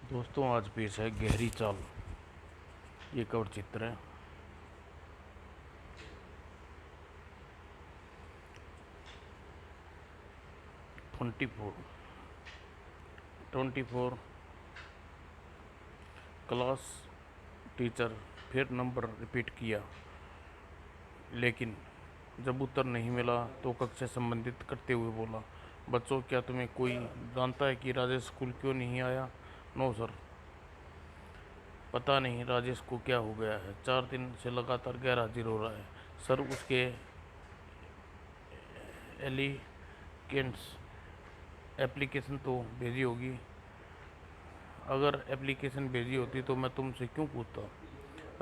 दोस्तों, आज पेश है गहरी चाल। ये कवर चित्र है। 24 क्लास टीचर फिर नंबर रिपीट किया, लेकिन जब उत्तर नहीं मिला तो कक्षा संबंधित करते हुए बोला, बच्चों, क्या तुम्हें कोई जानता है कि राजेश स्कूल क्यों नहीं आया? No sir. पता नहीं राजेश को क्या हो गया है, 4 दिन से लगातार गैर हाजिर हो रहा है। सर, उसके एलिकेंट्स एप्लीकेशन तो भेजी होगी। अगर एप्लीकेशन भेजी होती तो मैं तुमसे क्यों पूछता?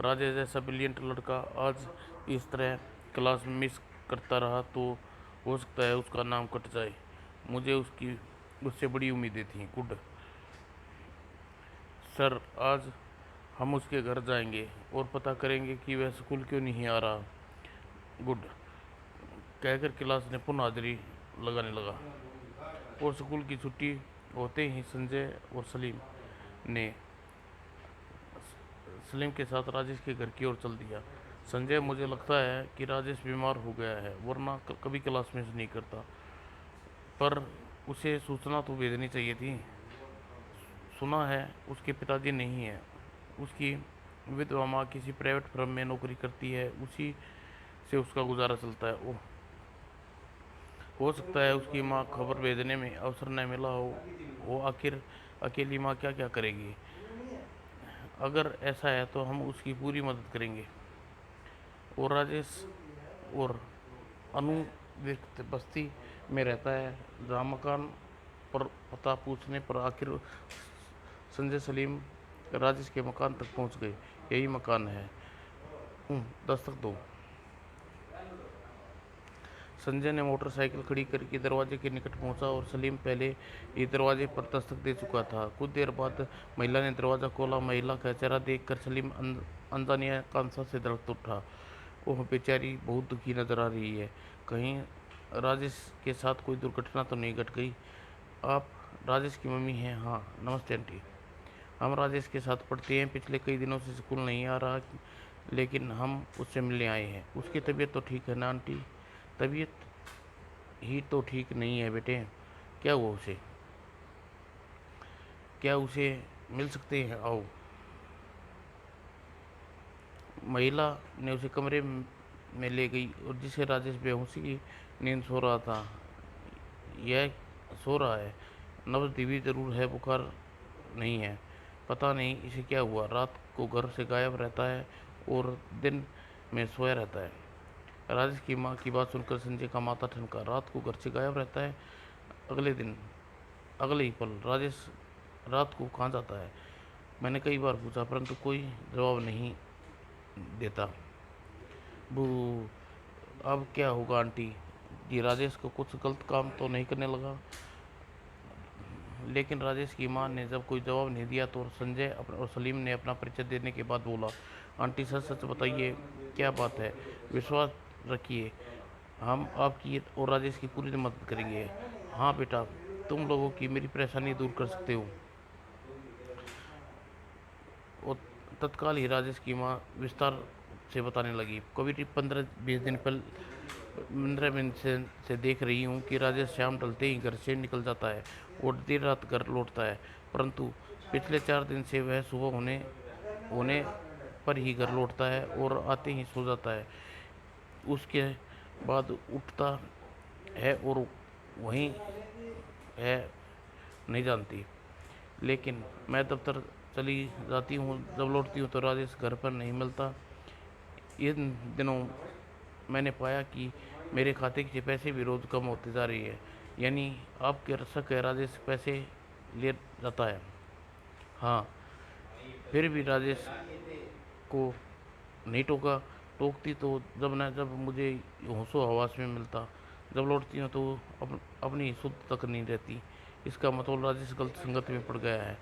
राजेश जैसा ब्रिलियंट लड़का आज इस तरह क्लास में मिस करता रहा तो हो सकता है उसका नाम कट जाए। मुझे उससे बड़ी उम्मीदें थी। गुड। सर, आज हम उसके घर जाएंगे और पता करेंगे कि वह स्कूल क्यों नहीं आ रहा। गुड। कहकर क्लास ने पुनः हाजिरी लगाने लगा और स्कूल की छुट्टी होते ही संजय और ने सलीम के साथ राजेश के घर की ओर चल दिया। संजय, मुझे लगता है कि राजेश बीमार हो गया है, वरना कभी क्लास मिस नहीं करता। पर उसे सूचना तो भेजनी चाहिए थी। सुना है उसके पिताजी नहीं है। उसकी विधवा माँ किसी प्राइवेट फर्म में नौकरी करती है, उसी से उसका गुजारा चलता है। ओह, हो सकता है उसकी माँ खबर भेजने में अवसर न मिला हो। वो आखिर अकेली माँ क्या क्या करेगी? अगर ऐसा है तो हम उसकी पूरी मदद करेंगे। और राजेश और अनुविक्त बस्ती में रहता है, जहाँ मकान पर पता पूछने पर आखिर संजय सलीम राजेश के मकान तक पहुंच गए। यही मकान है। दस्तक दो। संजय ने मोटरसाइकिल खड़ी करके दरवाजे के निकट पहुंचा और सलीम पहले ही दरवाजे पर दस्तक दे चुका था। कुछ देर बाद महिला ने दरवाज़ा खोला। महिला का चेहरा देखकर सलीम अनजानिया कांसा से धड़क उठा। ओह, बेचारी बहुत दुखी नजर आ रही है। कहीं राजेश के साथ कोई दुर्घटना तो नहीं घट गई? आप राजेश की मम्मी हैं? हाँ, नमस्ते आंटी। हम राजेश के साथ पढ़ते हैं। पिछले कई दिनों से स्कूल नहीं आ रहा, लेकिन हम उससे मिलने आए हैं। उसकी तबीयत तो ठीक है ना आंटी? तबीयत ही तो ठीक नहीं है बेटे। क्या हुआ उसे? क्या उसे मिल सकते हैं? आओ। महिला ने उसे कमरे में ले गई और जिसे राजेश बेहोशी की नींद सो रहा था। यह सो रहा है। नब्ज धीमी जरूर है, बुखार नहीं है। पता नहीं इसे क्या हुआ, रात को घर से गायब रहता है और दिन में सोया रहता है। राजेश की माँ की बात सुनकर संजय का माथा ठनका। रात को घर से गायब रहता है? अगले दिन, अगले ही पल राजेश रात को कहाँ जाता है? मैंने कई बार पूछा, परंतु कोई जवाब नहीं देता। बू, अब क्या होगा आंटी जी? राजेश को कुछ गलत काम तो नहीं करने लगा? लेकिन राजेश की मां ने जब कोई जवाब नहीं दिया तो संजय और सलीम ने अपना परिचय देने के बाद बोला, आंटी, सच सच बताइए, क्या बात है? विश्वास रखिए, हम आपकी और राजेश की पूरी मदद करेंगे। हाँ बेटा, तुम लोगों की मेरी परेशानी दूर कर सकते हो। और तत्काल ही राजेश की माँ विस्तार से बताने लगी। कभी 15-20 दिन से देख रही हूँ कि राजेश शाम ढलते ही घर से निकल जाता है और देर रात घर लौटता है, परंतु पिछले 4 दिन से वह सुबह होने होने पर ही घर लौटता है और आते ही सो जाता है। उसके बाद उठता है और वहीं है, नहीं जानती। लेकिन मैं दफ्तर चली जाती हूँ, जब लौटती हूँ तो राजेश घर पर नहीं मिलता। इन दिनों मैंने पाया कि मेरे खाते के पैसे भी रोज़ कम होते जा रही है। यानी आपके शक है राजेश पैसे ले जाता है? हाँ। फिर भी राजेश को नहीं टोका। टोकती तो जब मुझे होशो हवास में मिलता। जब लौटती हूँ तो अपनी शुद्ध तक नहीं रहती। इसका मतलब राजेश गलत संगत में पड़ गया है।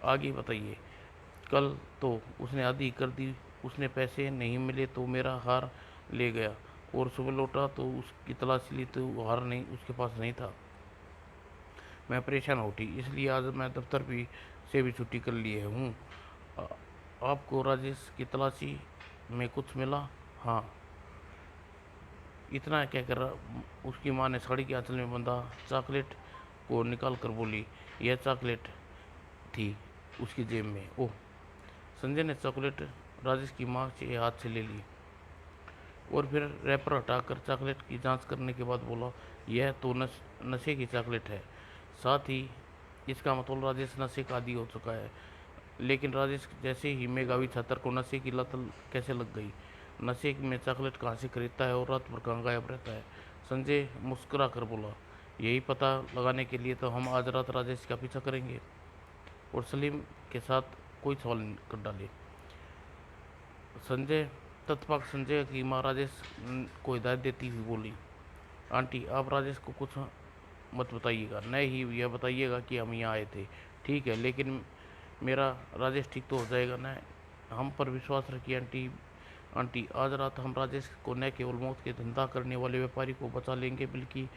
आगे बताइए। कल तो उसने आधी कर दी। उसने पैसे नहीं मिले तो मेरा हार ले गया और सुबह लौटा तो उसकी तलाशी ली तो हार नहीं, उसके पास नहीं था। मैं परेशान उठी, इसलिए आज मैं दफ्तर भी से भी छुट्टी कर ली है हूँ। आपको राजेश की तलाशी में कुछ मिला? हाँ। इतना क्या कर रहा, उसकी माँ ने साड़ी के आंचल में बंधा चॉकलेट को निकाल कर बोली। यह चॉकलेट थी उसकी जेब में। ओह। संजय ने चॉकलेट राजेश की माँ के हाथ से ले ली और फिर रैपर हटाकर चॉकलेट की जांच करने के बाद बोला, यह तो नशे की चॉकलेट है। साथ ही इसका मतलब राजेश नशे का आदी हो चुका है। लेकिन राजेश जैसे ही मेघावी छात्र को नशे की लत कैसे लग गई? नशे में चॉकलेट कहाँ से खरीदता है और रात भर कहाँ गायब रहता है? संजय मुस्कुरा कर बोला, यही पता लगाने के लिए तो हम आज रात राजेश का पीछा करेंगे। और सलीम के साथ कोई सवाल नहीं कर डाले। संजय तत्पक संजय की माँ राजेश को हिदायत देती हुई बोली, आंटी आप राजेश को कुछ मत बताइएगा, न ही यह बताइएगा कि हम यहाँ आए थे। ठीक है, लेकिन मेरा राजेश ठीक तो हो जाएगा ना? हम पर विश्वास रखिए आंटी। आंटी आज रात हम राजेश को न केवल मौत के धंधा करने वाले व्यापारी को बचा लेंगे, बल्कि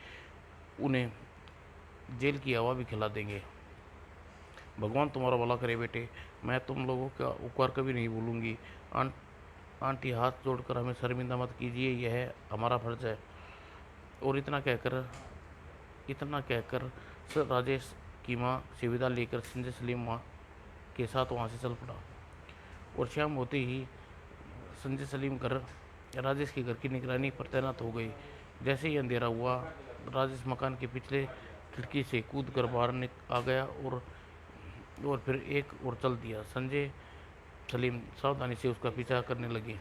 उन्हें जेल की हवा भी खिला देंगे। भगवान तुम्हारा भला करे बेटे, मैं तुम लोगों का उपकार कभी नहीं भूलूंगी। आंटी हाथ जोड़कर हमें शर्मिंदा मत कीजिए, यह हमारा फर्ज है। और इतना कहकर सर राजेश की माँ से विदा लेकर संजय सलीम माँ के साथ वहाँ से चल पड़ा। और शाम होते ही संजय सलीम घर राजेश के घर की निगरानी पर तैनात हो गई। जैसे ही अंधेरा हुआ, राजेश मकान के पिछले खिड़की से कूद कर बाहर आ गया और फिर एक और चल दिया। संजय सलीम सावधानी से उसका पीछा करने लगे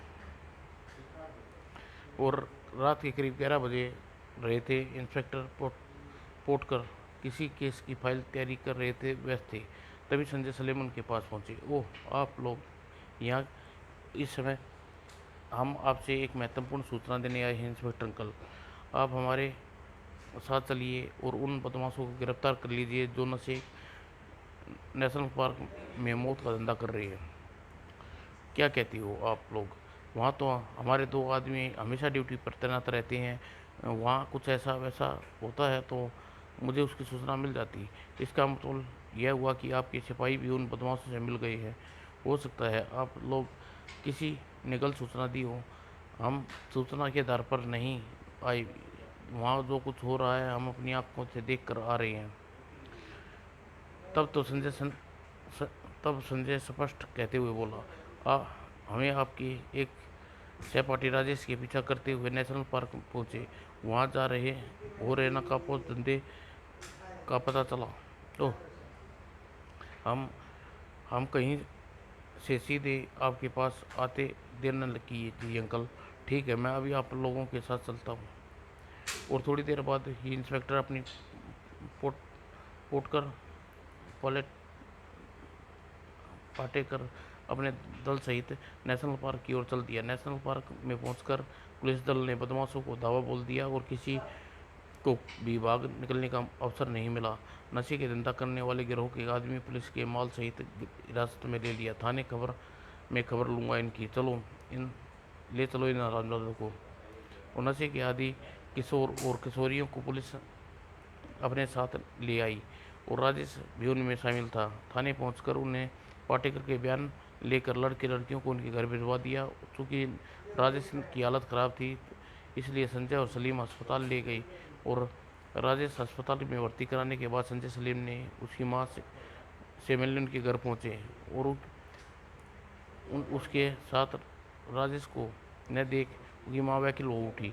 और रात के करीब 11 बजे रहे थे। इंस्पेक्टर पोटकर किसी केस की फाइल तैयारी कर रहे थे, व्यस्त थे। तभी संजय सलीम उनके पास पहुंचे। ओह, आप लोग यहाँ इस समय? हम आपसे एक महत्वपूर्ण सूचना देने आए हैं इंस्पेक्टर अंकल। आप हमारे साथ चलिए और उन बदमाशों को गिरफ्तार कर लीजिए जो नशे नेशनल पार्क में मौत का धंधा कर रही है। क्या कहती हो आप लोग? वहाँ तो हमारे 2 आदमी हमेशा ड्यूटी पर तैनात रहते हैं। वहाँ कुछ ऐसा वैसा होता है तो मुझे उसकी सूचना मिल जाती। इसका मतलब यह हुआ कि आपके सिपाही भी उन बदमाशों से मिल गए हैं। हो सकता है आप लोग किसी ने गलत सूचना दी हो। हम सूचना के आधार पर नहीं आए, वहाँ जो कुछ हो रहा है हम अपनी आंखों से देख कर आ रहे हैं। तब तो संजय स, तब संजय स्पष्ट कहते हुए बोला, हमें आपकी एक सहपाठी राजेश के पीछा करते हुए नेशनल पार्क पहुंचे। वहां जा रहे हो रहे नकाबपोश धंधे का पता चला। तो हम हम कहीं से सीधे आपके पास आते देर न लगी थी अंकल। ठीक है, मैं अभी आप लोगों के साथ चलता हूँ। और थोड़ी देर बाद ही इंस्पेक्टर अपनी पोट पोटकर पॉलेट पाटेकर अपने दल सहित नेशनल पार्क की ओर चल दिया। नेशनल पार्क में पहुंचकर पुलिस दल ने बदमाशों को धावा बोल दिया और किसी को भी भाग निकलने का अवसर नहीं मिला। नशे के धंधा करने वाले गिरोह के आदमी पुलिस के माल सहित हिरासत में ले लिया। थाने खबर लूंगा इनकी। चलो ले चलो इन रामजादों को। और नशे के आदि किशोर और किशोरियों को पुलिस अपने साथ ले आई और राजेश भी उनमें शामिल था। थाने पहुंचकर उन्हें पाटेकर के बयान लेकर लड़के लड़कियों को उनके घर भिजवा दिया। चूँकि राजेश की हालत ख़राब थी, इसलिए संजय और सलीम अस्पताल ले गई। और राजेश अस्पताल में भर्ती कराने के बाद संजय सलीम ने उसकी माँ से मिलने उनके घर पहुँचे और उसके साथ राजेश को न देख उसकी माँ व्याकुल हो उठी।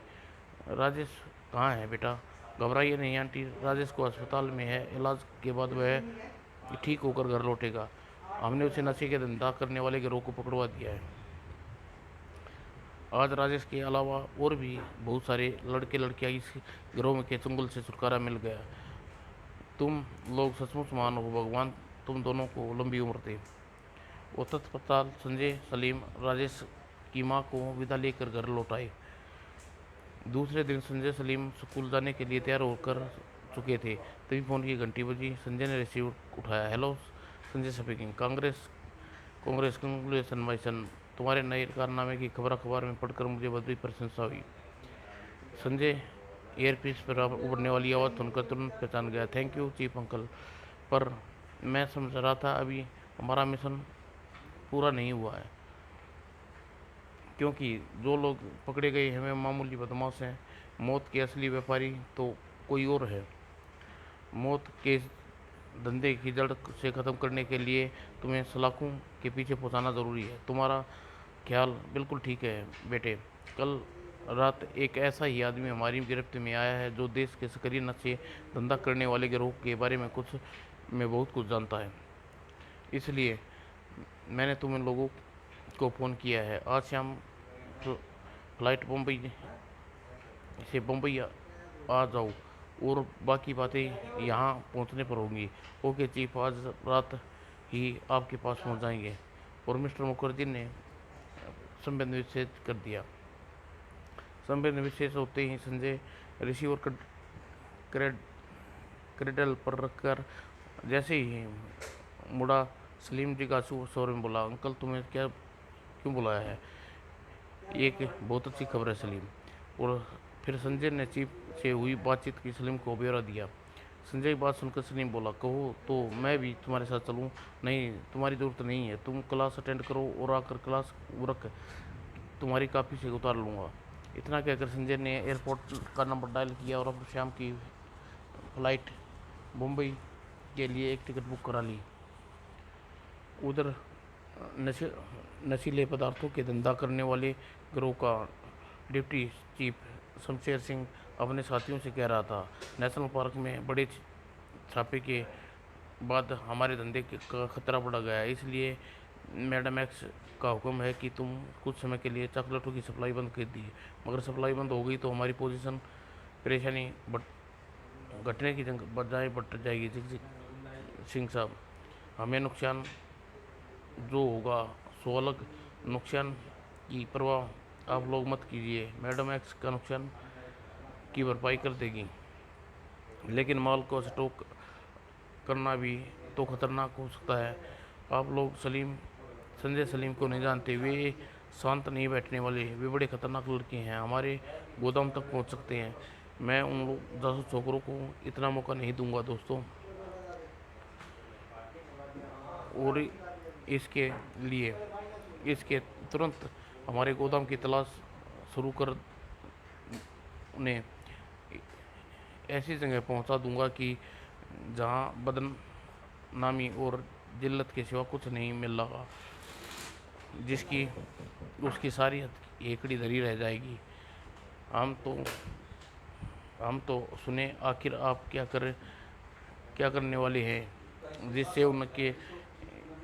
राजेश कहाँ है बेटा? घबराइए नहीं आंटी, राजेश को अस्पताल में है, इलाज के बाद वह ठीक होकर घर लौटेगा। हमने उसे नशे के धंधा करने वाले गिरोह को पकड़वा दिया है। आज राजेश के अलावा और भी बहुत सारे लड़के लड़कियां इस गिरोह के चंगुल से छुटकारा मिल गया। तुम लोग सचमुच महान हो, भगवान तुम दोनों को लंबी उम्र दे। वो तत्पताल संजय सलीम राजेश की माँ को विदा लेकर घर लौट आए। दूसरे दिन संजय सलीम स्कूल जाने के लिए तैयार होकर चुके थे। तभी फ़ोन की घंटी बजी। संजय ने रिसीवर उठाया। Hello, Sanjay speaking. Congratulation my son, तुम्हारे नए कारनामे की खबर अखबार में पढ़कर मुझे बड़ी प्रशंसा हुई। संजय एयरपीस पर उड़ने वाली आवाज़ सुनकर तुरंत पहचान गया। थैंक यू चीफ अंकल, पर मैं समझ रहा था अभी हमारा मिशन पूरा नहीं हुआ है, क्योंकि जो लोग पकड़े गए हैं वे मामूली बदमाश हैं। मौत के असली व्यापारी तो कोई और है। मौत के इस धंधे की जड़ से ख़त्म करने के लिए तुम्हें सलाखों के पीछे पहुंचाना ज़रूरी है। तुम्हारा ख्याल बिल्कुल ठीक है बेटे। कल रात एक ऐसा ही आदमी हमारी गिरफ्त में आया है जो देश के सक्रिय नशे धंधा करने वाले गिरोह के बारे में बहुत कुछ जानता है। इसलिए मैंने तुम लोगों को फ़ोन किया है। आज शाम फ्लाइट बम्बई से बम्बई आ जाओ और बाकी बातें यहाँ पहुँचने पर होंगी। ओके चीफ, आज रात ही आपके पास पहुँच जाएंगे। और मिस्टर मुखर्जी ने संवेदन विशेष कर दिया। संवेदन विशेष होते ही संजय रिसीवर क्रेड क्रेडल पर रखकर जैसे ही मुड़ा, सलीम जी का शोर में बोला, अंकल तुम्हें क्या क्यों बुलाया है? एक बहुत अच्छी खबर है सलीम। और फिर संजय ने चीफ से हुई बातचीत की सलीम को ब्यौरा दिया। संजय की बात सुनकर सलीम बोला, कहो तो मैं भी तुम्हारे साथ चलूं? नहीं, तुम्हारी ज़रूरत नहीं है। तुम क्लास अटेंड करो और आकर क्लास रख तुम्हारी कापी से उतार लूँगा। इतना कहकर संजय ने एयरपोर्ट का नंबर डायल किया और अब शाम की फ्लाइट मुंबई के लिए एक टिकट बुक करा ली। उधर नशीले पदार्थों के धंधा करने वाले गिरोह का डिप्टी चीफ शमशेर सिंह अपने साथियों से कह रहा था, नेशनल पार्क में बड़े छापे के बाद हमारे धंधे का खतरा बढ़ गया है। इसलिए मैडम एक्स का हुक्म है कि तुम कुछ समय के लिए चॉकलेटों की सप्लाई बंद कर दी। मगर सप्लाई बंद हो गई तो हमारी पोजीशन परेशानी घटने की बजाय बढ़ जाएगी। सिंह साहब, हमें नुकसान जो होगा सो अलग। नुकसान की परवाह आप लोग मत कीजिए, मैडम एक्स का नुकसान की भरपाई कर देगी। लेकिन माल को स्टॉक करना भी तो खतरनाक हो सकता है। आप लोग संजय सलीम को नहीं जानते। वे शांत नहीं बैठने वाले, वे बड़े खतरनाक लड़के हैं। हमारे गोदाम तक पहुंच सकते हैं। मैं उन जासूस छोकरों को इतना मौका नहीं दूंगा दोस्तों। और इसके लिए इसके तुरंत हमारे गोदाम की तलाश शुरू कर उन्हें ऐसी जगह पहुंचा दूंगा कि जहां बदनामी और जिल्लत के सिवा कुछ नहीं मिल रहा, जिसकी उसकी सारी एकड़ी धरी रह जाएगी। हम तो हम तो सुने आखिर आप क्या करने वाले हैं जिससे उनके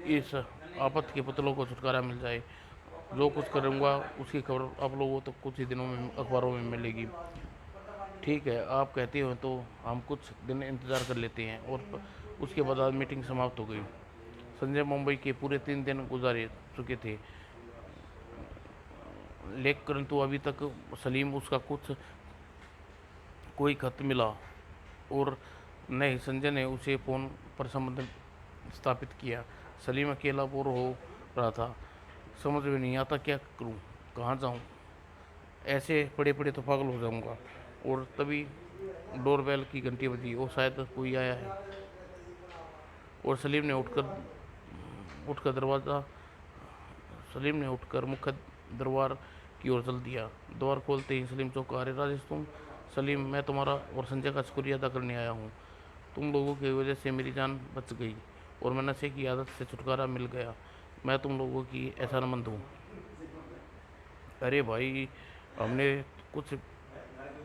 इस आपत के पुतलों को छुटकारा मिल जाए। जो कुछ करूँगा उसकी खबर आप लोगों तो कुछ ही दिनों में अखबारों में मिलेगी। ठीक है, आप कहते हो तो हम कुछ दिन इंतज़ार कर लेते हैं। और उसके बाद मीटिंग समाप्त हो गई। संजय मुंबई के पूरे 3 दिन गुजारे चुके थे, लेकिन परंतु अभी तक सलीम उसका कोई खत मिला और नहीं। संजय ने उसे फ़ोन पर संबंध स्थापित किया। सलीम अकेला बोर हो रहा था। समझ में नहीं आता क्या करूं, कहाँ जाऊं। ऐसे पड़े पड़े तो पागल हो जाऊंगा। और तभी डोरबेल की घंटी बजी और शायद कोई आया है। और उठकर दरवाज़ा सलीम ने उठकर मुख्य दरबार की ओर चल दिया। द्वार खोलते ही सलीम चौंका, अरे राजेश तुम? सलीम, मैं तुम्हारा और संजय का शुक्रिया अदा करने आया हूँ। तुम लोगों की वजह से मेरी जान बच गई और मैं नशे की आदत से छुटकारा मिल गया। मैं तुम लोगों की एहसानमंद हूँ। अरे भाई, हमने कुछ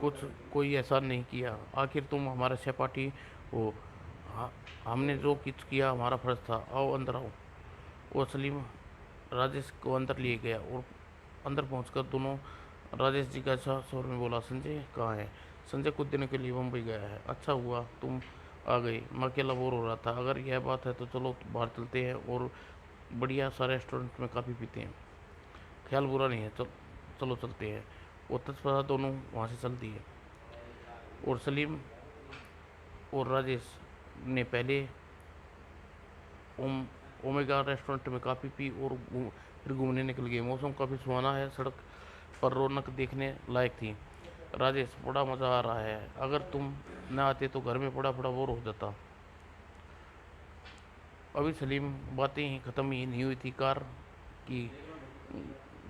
कुछ कोई एहसान नहीं किया। आखिर तुम हमारा सहपाठी हो। हमने जो कुछ किया हमारा फर्ज था। आओ अंदर आओ। और सलीम राजेश को अंदर लिए गया और अंदर पहुंचकर दोनों राजेश जी का स्वर में बोला, संजय कहाँ है? संजय कुछ दिनों के लिए मुंबई गया है। अच्छा हुआ तुम आ गए, मैं अकेला बोर हो रहा था। अगर यह बात है तो चलो बाहर चलते हैं और बढ़िया सा रेस्टोरेंट में काफ़ी पीते हैं। ख्याल बुरा नहीं है, चलो चलते हैं। और तत्परता दोनों वहाँ से चल दिए। और सलीम और राजेश ने पहले ओम ओमेगा रेस्टोरेंट में काफ़ी पी और फिर घूमने निकल गए। मौसम काफ़ी सुहाना है, सड़क पर रौनक देखने लायक थी। राजेश, बड़ा मज़ा आ रहा है। अगर तुम न आते तो घर में पड़ा पड़ा बोर हो जाता। अभी सलीम बातें ही ख़त्म ही नहीं हुई थी, कार की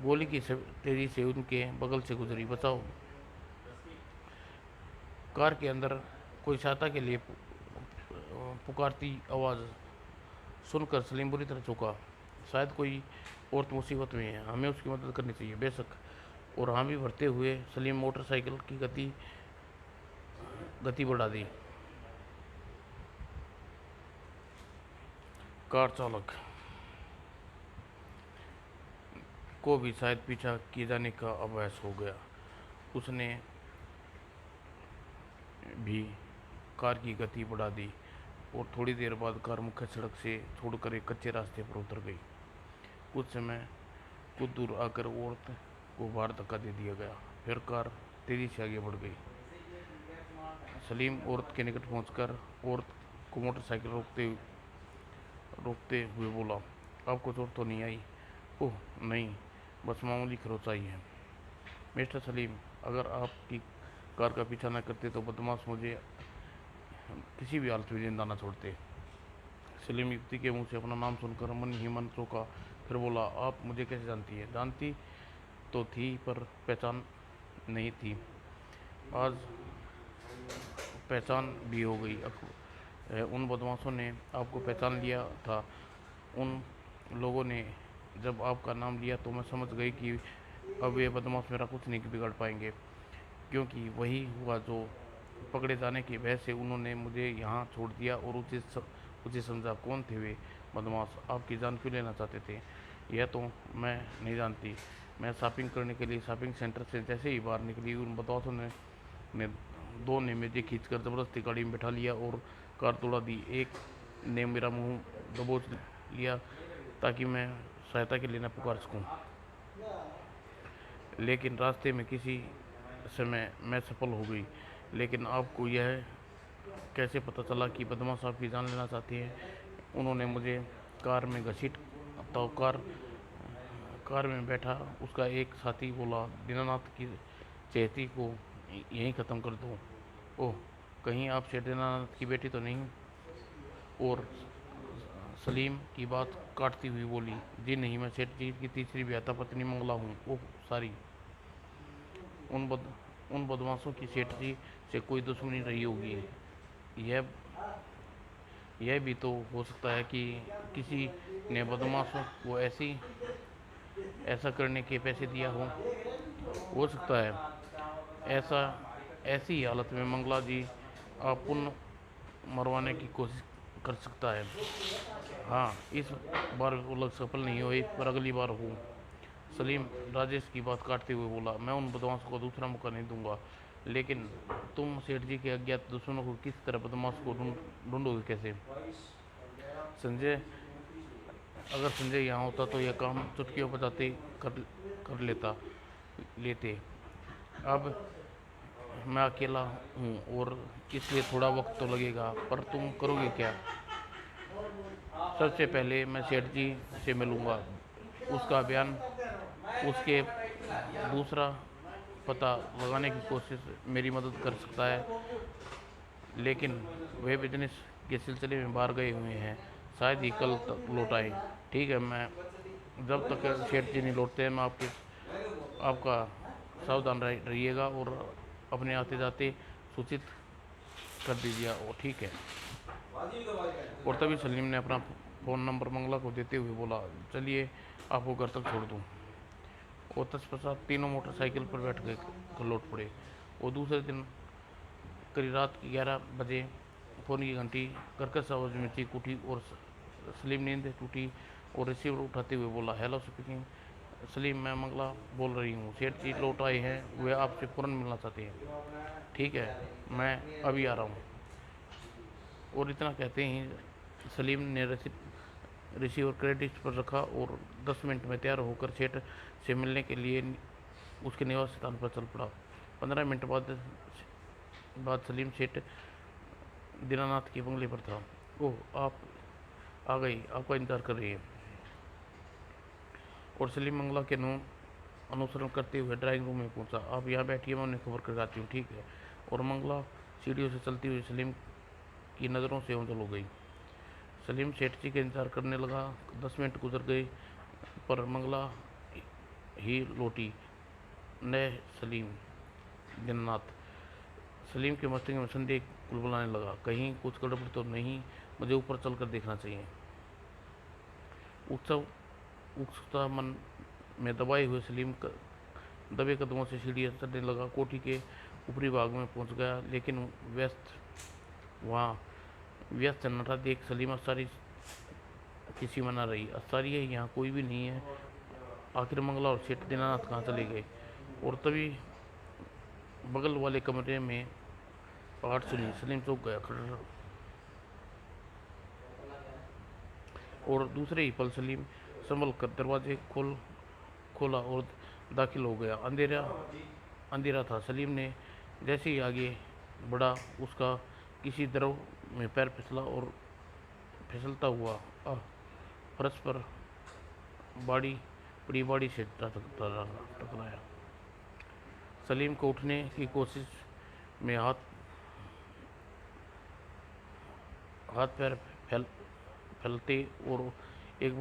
गोली की तेज़ी से उनके बगल से गुजरी। बचाओ! कार के अंदर कोई सहायता के लिए पुकारती आवाज़ सुनकर सलीम बुरी तरह चौंका। शायद कोई औरत मुसीबत में है, हमें उसकी मदद करनी चाहिए। बेशक! और हामी भरते हुए सलीम मोटरसाइकिल की गति बढ़ा दी। कार चालक को भी शायद पीछा किए जाने का आभास हो गया। उसने भी कार की गति बढ़ा दी और थोड़ी देर बाद कार मुख्य सड़क से छोड़कर एक कच्चे रास्ते पर उतर गई। कुछ दूर आकर औरत को बाहर धक्का दे दिया गया। फिर कार तेजी से आगे बढ़ गई। सलीम औरत के निकट पहुंचकर औरत को मोटरसाइकिल रोकते हुए बोला, आपको चोट तो नहीं आई? ओह नहीं, बस मामूली खरोंच आई है। मिस्टर सलीम, अगर आपकी कार का पीछा न करते तो बदमाश मुझे किसी भी हालत में जिंदा न छोड़ते। सलीम युवती के मुंह से अपना नाम सुनकर मन ही मन चौंका। फिर बोला, आप मुझे कैसे जानती है? जानती तो थी पर पहचान नहीं थी। आज पहचान भी हो गई। उन बदमाशों ने आपको पहचान लिया था। उन लोगों ने जब आपका नाम लिया तो मैं समझ गई कि अब ये बदमाश मेरा कुछ नहीं बिगाड़ पाएंगे, क्योंकि वही हुआ जो पकड़े जाने की वजह से उन्होंने मुझे यहाँ छोड़ दिया और उसे समझा। कौन थे वे बदमाश? आपकी जान क्यों लेना चाहते थे? यह तो मैं नहीं जानती। मैं शॉपिंग करने के लिए शॉपिंग सेंटर से जैसे ही बाहर निकली, उन बदमाशों ने दो ने मुझे खींचकर ज़बरदस्ती गाड़ी में बैठा लिया और कार दौड़ा दी। एक ने मेरा मुंह दबोच लिया ताकि मैं सहायता के लिए न पुकार सकूं। लेकिन रास्ते में किसी समय मैं सफल हो गई। लेकिन आपको यह कैसे पता चला कि बदमाश आपकी जान लेना चाहती है? उन्होंने मुझे कार में घसीट तो कार में बैठा उसका एक साथी बोला, दीनानाथ की चेहती को यहीं ख़त्म कर दो। ओह, कहीं आप शेर दीनानाथ की बेटी तो नहीं? और सलीम की बात काटती हुई बोली, जी नहीं, मैं सेठ जी की तीसरी ब्याहता पत्नी मंगला हूँ। Oh sorry. उन बद उन बदमाशों की सेठ जी से कोई दुश्मनी रही होगी। यह यह भी तो हो सकता है कि किसी ने बदमाशों को ऐसा करने के पैसे दिया हो सकता है। ऐसा ऐसी हालत में मंगला जी आप पुनः मरवाने की कोशिश कर सकता है। हाँ, इस बार वो लग सफल नहीं हुई, पर अगली बार हो। सलीम राजेश की बात काटते हुए बोला, मैं उन बदमाशों को दूसरा मौका नहीं दूंगा। लेकिन तुम सेठ जी के अज्ञात दुश्मनों को किस तरह बदमाश को ढूंढोगे कैसे? संजय अगर संजय यहाँ होता तो यह काम चुटकियों बजाते कर लेते। अब मैं अकेला हूँ और इसलिए थोड़ा वक्त तो लगेगा, पर तुम करोगे क्या? सबसे पहले मैं सेठ जी से मिलूंगा। उसका बयान उसके दूसरा पता लगाने की कोशिश मेरी मदद कर सकता है, लेकिन वे बिजनेस के सिलसिले में बाहर गए हुए हैं। शायद ही कल तक लौट आए। ठीक है, मैं जब तक सेठ जी नहीं लौटते हैं मैं आपका सावधान रहिएगा और अपने आते जाते सूचित कर दीजिए। वो ठीक है। और तभी सलीम ने अपना फ़ोन नंबर मंगला को देते हुए बोला, चलिए आपको घर तक छोड़ दूँ। वो तत्पश्चात तीनों मोटरसाइकिल पर बैठ गए घर लौट पड़े। वो दूसरे दिन करीब रात 11 बजे फ़ोन की घंटी कर्कश आवाज़ में चीख उठी और सलीम नींद टूटी और रिसीवर उठाते हुए बोला, हेलो स्पीकिंग। सलीम, मैं मंगला बोल रही हूँ। सेठ जी लौट आए हैं, वे आपसे फ़ौरन मिलना चाहते हैं। ठीक है, मैं अभी आ रहा हूँ। और इतना कहते ही सलीम ने रिसीवर क्रेडिट पर रखा और 10 मिनट में तैयार होकर सेठ से मिलने के लिए उसके निवास स्थान पर चल पड़ा। 15 मिनट बाद सलीम सेठ दीनानाथ के बंगले पर था। ओह, आप आ गई, आपका इंतजार कर रही है। और सलीम मंगला के नो अनुसरण करते हुए ड्राइंग रूम में पहुंचा। आप यहाँ बैठिए, मैं उन्हें खबर कर जाती हूँ। ठीक है। और मंगला सीढ़ियों से चलती हुई सलीम की नज़रों से ओझल हो गई। सलीम सेठ जी का इंतज़ार करने लगा। 10 मिनट गुजर गए पर मंगला ही लौटी न सलीम। दीनानाथ। सलीम के मस्तिष्क में संदेह कुलबुलाने लगा। कहीं कुछ गड़बड़ तो नहीं, मुझे ऊपर चलकर देखना चाहिए। उत्सव उत्सुकता मन में दबाए हुए सलीम दबे कदमों से सीढ़ियाँ चढ़ने लगा। कोठी के ऊपरी भाग में पहुंच गया, लेकिन वहाँ व्यस्त सन्नाटा देख सलीम आश्चर्य की सीमा न रही। आश्चर्य है, यहाँ कोई भी नहीं है। आखिर मंगला और सेठ दीनानाथ कहाँ चले गए? और तभी बगल वाले कमरे में आहट सुनी। सलीम चौंक गया। खटर और दूसरे ही पल सलीम संभल कर दरवाजे खोला और दाखिल हो गया। अंधेरा अंधेरा था। सलीम ने जैसे ही आगे बढ़ा, उसका किसी द्रव में पैर फिसला और फिसलता हुआ फर्श पर बड़ी बाड़ी से टकराया। सलीम को उठने की कोशिश में हाथ पैर फैलते और एक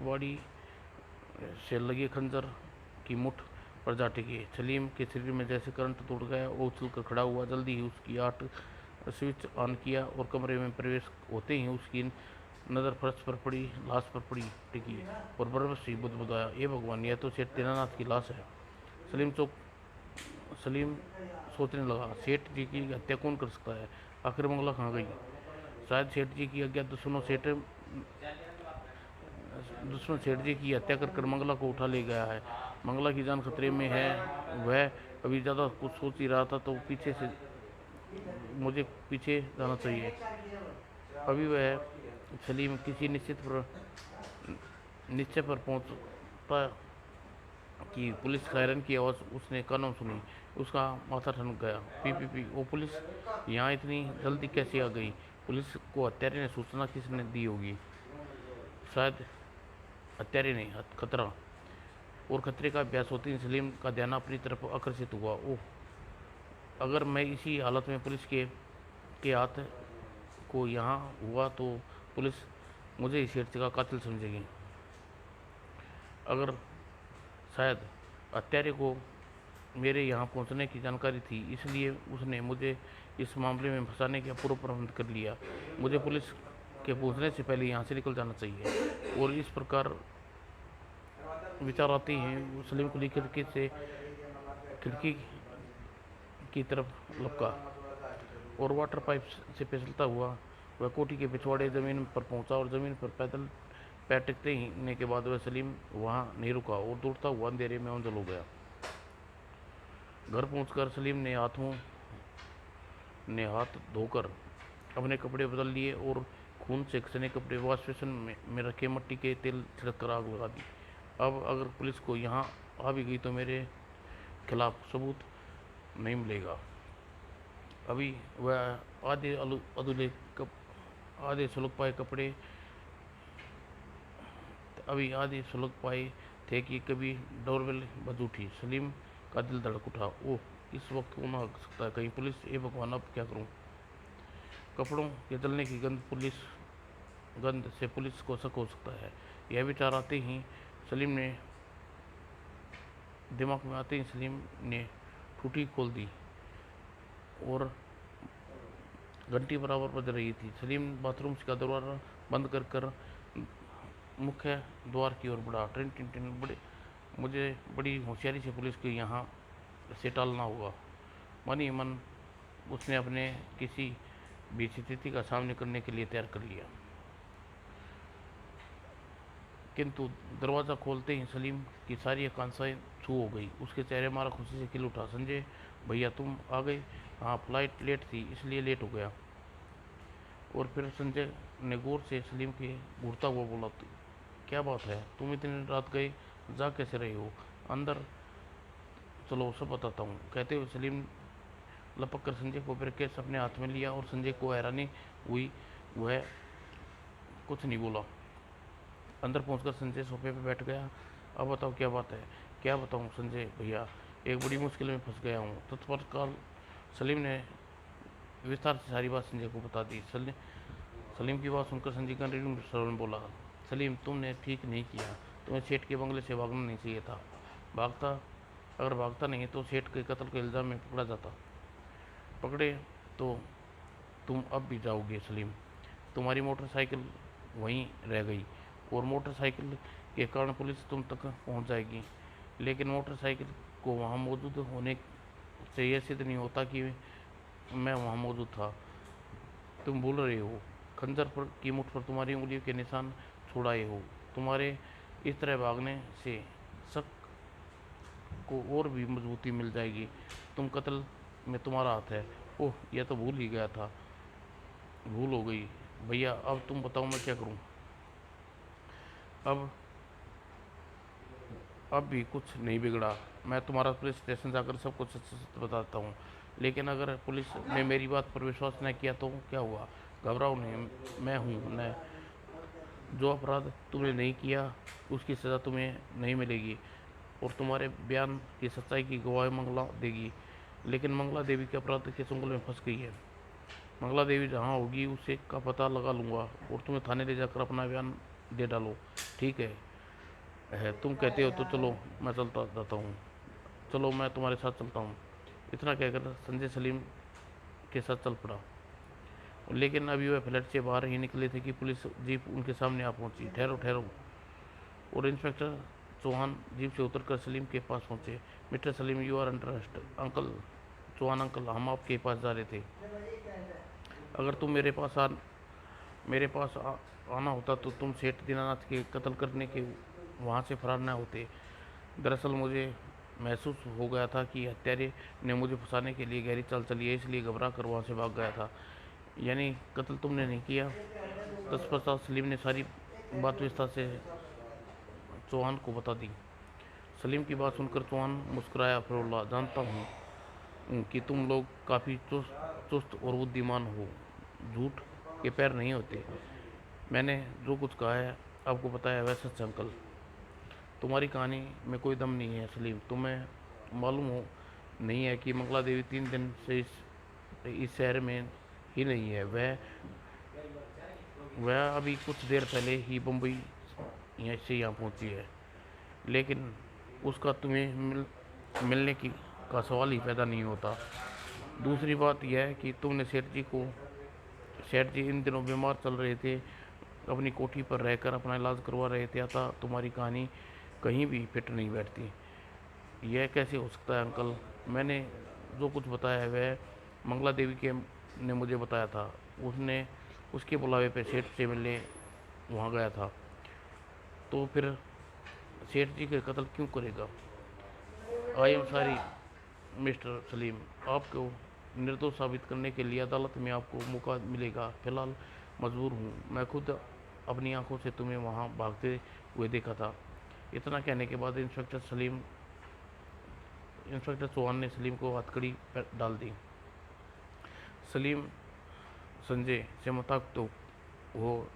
बाड़ी से लगे खंजर की मुठ पर जा टिके। सलीम के शरीर में जैसे करंट टूट गया। वो उछलकर खड़ा हुआ। जल्दी ही उसकी आठ स्विच ऑन किया और कमरे में प्रवेश होते ही उसकी नज़र फर्श पर पड़ी लाश पर पड़ी टिकी और बरबस ही बुदबुदाया, ए भगवान, यह तो सेठ दीनानाथ की लाश है। सलीम सोचने लगा, सेठ जी की हत्या कौन कर सकता है? आखिर मंगला कहाँ गई? शायद सेठ जी की अज्ञात दुश्मन सेठ जी की हत्या कर मंगला को उठा ले गया है। मंगला की जान खतरे में है। वह अभी ज़्यादा कुछ सोच ही रहा था तो मुझे पीछे जाना चाहिए। अभी वह सलीम किसी निश्चय पर पहुंचता कि पुलिस सायरन की आवाज़ उसने कानों सुनी। उसका माथा ठनक गया। पी वो पुलिस यहाँ इतनी जल्दी कैसे आ गई? पुलिस को हत्यारे ने सूचना किसने दी होगी? शायद हत्यारे ने। खतरा और खतरे का अभ्यास होते ही सलीम का ध्यान अपनी तरफ आकर्षित हुआ। ओह, अगर मैं इसी हालत में पुलिस के हाथ को यहाँ हुआ तो पुलिस मुझे इस सेठ का कातिल समझेगी। अगर शायद हत्यारे को मेरे यहाँ पहुँचने की जानकारी थी, इसलिए उसने मुझे इस मामले में फंसाने का पूरा प्रबंध कर लिया। मुझे पुलिस के पहुँचने से पहले यहाँ से निकल जाना चाहिए। और इस प्रकार विचार आते हैं सलीम खुली खिड़की की तरफ लपका और वाटर पाइप से फिसलता हुआ वह कोठी के पिछवाड़े ज़मीन पर पहुंचा और ज़मीन पर पैदल पैर टिकते ही के बाद वह सलीम वहां नहीं रुका और दौड़ता हुआ अंधेरे में ओंझल हो गया। घर पहुंचकर सलीम ने हाथ धोकर अपने कपड़े बदल लिए और खून से सने कपड़े वॉश बेसिन में रखे मट्टी के तेल छिड़क कर आग लगा दी। अब अगर पुलिस को यहाँ आ भी गई तो मेरे खिलाफ सबूत नहीं मिलेगा। अभी वह आधे सुलग पाए कपड़े अभी आधे सुलग पाए थे कि कभी डोरबेल बज उठी। सलीम का दिल धड़क उठा। ओह, इस वक्त कौन आ सकता है? कहीं पुलिस? ए भगवान, अब क्या करूं? कपड़ों के जलने की गंध से पुलिस को शक हो सकता है। यह विचार आते ही सलीम ने दिमाग में आते ही सलीम ने टूटी खोल दी और घंटी बराबर बज रही थी। सलीम बाथरूम का दरवाजा बंद कर मुख्य द्वार की ओर बढ़ा। Tin tin tin. मुझे बड़ी होशियारी से पुलिस को यहाँ से टालना होगा। मन ही मन उसने अपने किसी भी स्थिति का सामना करने के लिए तैयार कर लिया। किंतु दरवाज़ा खोलते ही सलीम की सारी आकांक्षाएं छू हो गई। उसके चेहरे मारा खुशी से खिल उठा। संजय भैया, तुम आ गए? हाँ, फ्लाइट लेट थी इसलिए लेट हो गया। और फिर संजय ने गौर से सलीम के घूरता हुआ बोला, क्या बात है, तुम इतनी रात गए, जा कैसे रहे हो? अंदर चलो, सब बताता हूँ। कहते हुए सलीम लपक कर संजय को ब्रेकेस अपने हाथ में लिया और संजय को हैरानी हुई। वह कुछ नहीं बोला। अंदर पहुंचकर संजय सोफे पर बैठ गया। अब बताओ, क्या बात है? क्या बताऊं संजय भैया, एक बड़ी मुश्किल में फंस गया हूँ। तत्परकाल सलीम ने विस्तार से सारी बात संजय को बता दी। सलीम की बात सुनकर संजय कंटिन्यू श्रवण बोला, सलीम तुमने ठीक नहीं किया, तुम्हें सेठ के बंगले से भागना नहीं चाहिए था। भागता अगर भागता नहीं तो सेठ के कत्ल के इल्ज़ाम में पकड़ा जाता। पकड़े तो तुम अब भी जाओगे सलीम। तुम्हारी मोटरसाइकिल वहीं रह गई और मोटरसाइकिल के कारण पुलिस तुम तक पहुंच जाएगी, लेकिन मोटरसाइकिल को वहां मौजूद होने से यह सिद्ध नहीं होता कि मैं वहां मौजूद था। तुम भूल रहे हो, खंजर पर की मुठ पर तुम्हारी उंगलियों के निशान छुड़ाए हो। तुम्हारे इस तरह भागने से शक को और भी मजबूती मिल जाएगी। तुम कत्ल में तुम्हारा हाथ है। ओह, यह तो भूल ही गया था, भूल हो गई। भैया अब तुम बताओ मैं क्या करूं। अब अब भी कुछ नहीं बिगड़ा। मैं तुम्हारा पुलिस स्टेशन जाकर सब कुछ सच सच बताता हूँ, लेकिन अगर पुलिस ने मेरी बात पर विश्वास न किया तो क्या हुआ। घबराओ नहीं, मैं हूँ न। जो अपराध तुमने नहीं किया उसकी सज़ा तुम्हें नहीं मिलेगी और तुम्हारे बयान की सच्चाई की गवाही मंगला देगी। लेकिन मंगला देवी के अपराध के चंगुल में फंस गई है। मंगला देवी जहाँ होगी उसे का पता लगा लूँगा और तुम्हें थाने ले जाकर अपना बयान दे डालो, ठीक है। तुम कहते हो तो चलो, मैं चलता जाता हूँ। चलो मैं तुम्हारे साथ चलता हूँ। इतना कहकर संजय सलीम के साथ चल पड़ा, लेकिन अभी वह फ्लैट से बाहर ही निकले थे कि पुलिस जीप उनके सामने आ पहुंची। ठहरो ठहरो। और इंस्पेक्टर चौहान जीप से उतरकर सलीम के पास पहुंचे। Mister Salim, you are under arrest. Uncle Chauhan uncle, हम आपके पास जा रहे थे। अगर तुम मेरे पास आना होता तो तुम सेठ दीनानाथ के कत्ल करने के वहाँ से फरार न होते। दरअसल मुझे महसूस हो गया था कि हत्यारे ने मुझे फंसाने के लिए गहरी चाल चली है, इसलिए घबरा कर वहाँ से भाग गया था। यानी कत्ल तुमने नहीं किया। तत्पश्चात सलीम ने सारी बात विस्तार से चौहान को बता दी। सलीम की बात सुनकर चौहान मुस्कुराया, फिर बोला, जानता हूँ कि तुम लोग काफ़ी चुस्त चुस्त और बुद्धिमान हो। झूठ के पैर नहीं होते। मैंने जो कुछ कहा है आपको बताया वह सच है अंकल। तुम्हारी कहानी में कोई दम नहीं है सलीम। तुम्हें मालूम हो नहीं है कि मंगला देवी 3 दिन से इस शहर में ही नहीं है। वह अभी कुछ देर पहले ही बम्बई यहाँ पहुंची है, लेकिन उसका तुम्हें मिलने की का सवाल ही पैदा नहीं होता। दूसरी बात यह है कि तुमने सेठ जी इन दिनों बीमार चल रहे थे, अपनी कोठी पर रहकर अपना इलाज करवा रहे थे, अतः तुम्हारी कहानी कहीं भी फिट नहीं बैठती। यह कैसे हो सकता है अंकल। मैंने जो कुछ बताया है वह मंगला देवी के ने मुझे बताया था। उसने उसके बुलावे पे सेठ से मिलने वहाँ गया था, तो फिर सेठ जी के कत्ल क्यों करेगा। I am sorry mister Salim, आपको निर्दोष साबित करने के लिए अदालत में आपको मौका मिलेगा। फिलहाल मजबूर हूँ। मैं खुद अपनी आंखों से तुम्हें वहाँ भागते हुए देखा था। इतना कहने के बाद इंस्पेक्टर चौहान ने सलीम को हथकड़ी डाल दी। सलीम संजय से मजाक तो वो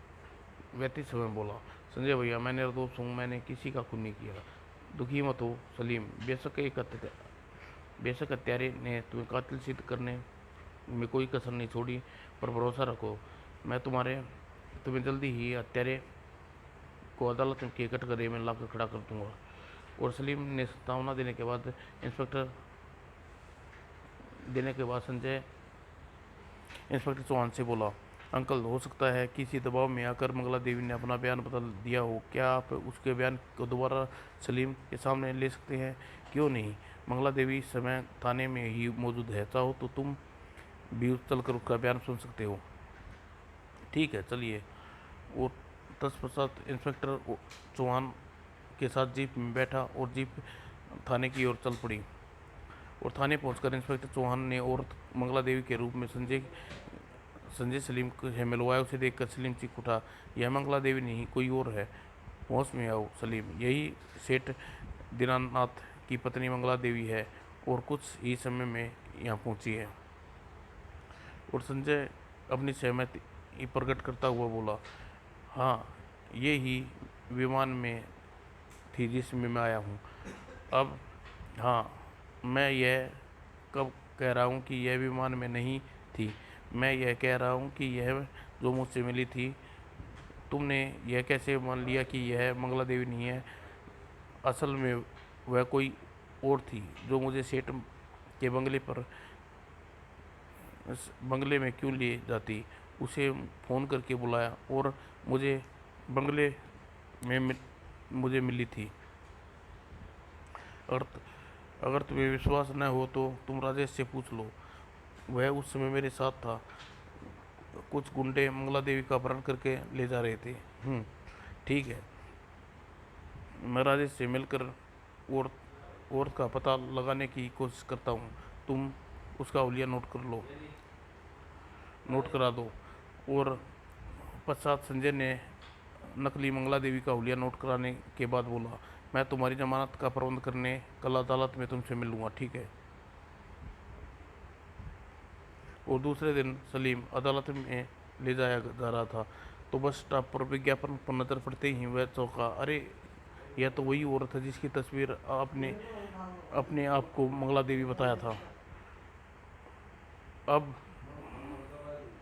व्यतीत समय बोला, संजय भैया मैं निर्दोष हूँ, मैंने किसी का खून नहीं किया। दुखी मत हो सलीम, बेशक हत्यारे ने तुम्हें कातिल सिद्ध करने में कोई कसर नहीं छोड़ी, पर भरोसा रखो मैं तुम्हें जल्दी ही हत्यारे को अदालत के कटघरे में लाकर खड़ा कर दूंगा। और सलीम ने सत्तावना इंस्पेक्टर देने के बाद संजय इंस्पेक्टर चौहान से बोला, अंकल हो सकता है किसी दबाव में आकर मंगला देवी ने अपना बयान बदल दिया हो। क्या आप उसके बयान को दोबारा सलीम के सामने ले सकते हैं। क्यों नहीं, मंगला देवी इस समय थाने में ही मौजूद है। चाहो तो तुम भी चलकर उसका बयान सुन सकते हो। ठीक है चलिए। और तत्पश्चात इंस्पेक्टर चौहान के साथ जीप में बैठा और जीप थाने की ओर चल पड़ी। और थाने पहुंचकर इंस्पेक्टर चौहान ने औरत मंगला देवी के रूप में संजय सलीम से मिलवाया। उसे देखकर सलीम चीख उठा, यह मंगला देवी नहीं कोई और है। होश में आओ सलीम, यही सेठ दीनानाथ की पत्नी मंगला देवी है और कुछ ही समय में यहाँ पहुँची है। और संजय अपनी सहमति प्रकट करता हुआ बोला, हाँ ये ही विमान में थी जिसमें मैं आया हूँ। अब हाँ, मैं यह कब कह रहा हूँ कि यह विमान में नहीं थी, मैं यह कह रहा हूँ कि यह जो मुझसे मिली थी, तुमने यह कैसे मान लिया कि यह मंगला देवी नहीं है? असल में वह कोई और थी जो मुझे सेठ के बंगले पर बंगले में क्यों ले जाती। उसे फ़ोन करके बुलाया और मुझे बंगले में मुझे मिली थी। अगर अगर तुम्हें विश्वास न हो तो तुम राजेश से पूछ लो, वह उस समय मेरे साथ था। कुछ गुंडे मंगला देवी का अपहरण करके ले जा रहे थे। ठीक है, मैं राजेश से मिलकर और औरत का पता लगाने की कोशिश करता हूँ। तुम उसका हुलिया नोट करा दो। और पश्चात संजय ने नकली मंगला देवी का हुलिया नोट कराने के बाद बोला, मैं तुम्हारी जमानत का प्रबंध करने कल अदालत में तुमसे मिलूंगा, ठीक है? और दूसरे दिन सलीम अदालत में ले जाया जा रहा था तो बस स्टॉप पर विज्ञापन पर नजर पड़ते ही वह चौंका। अरे, यह तो वही औरत है जिसकी तस्वीर आपने अपने आप को मंगला देवी बताया था। अब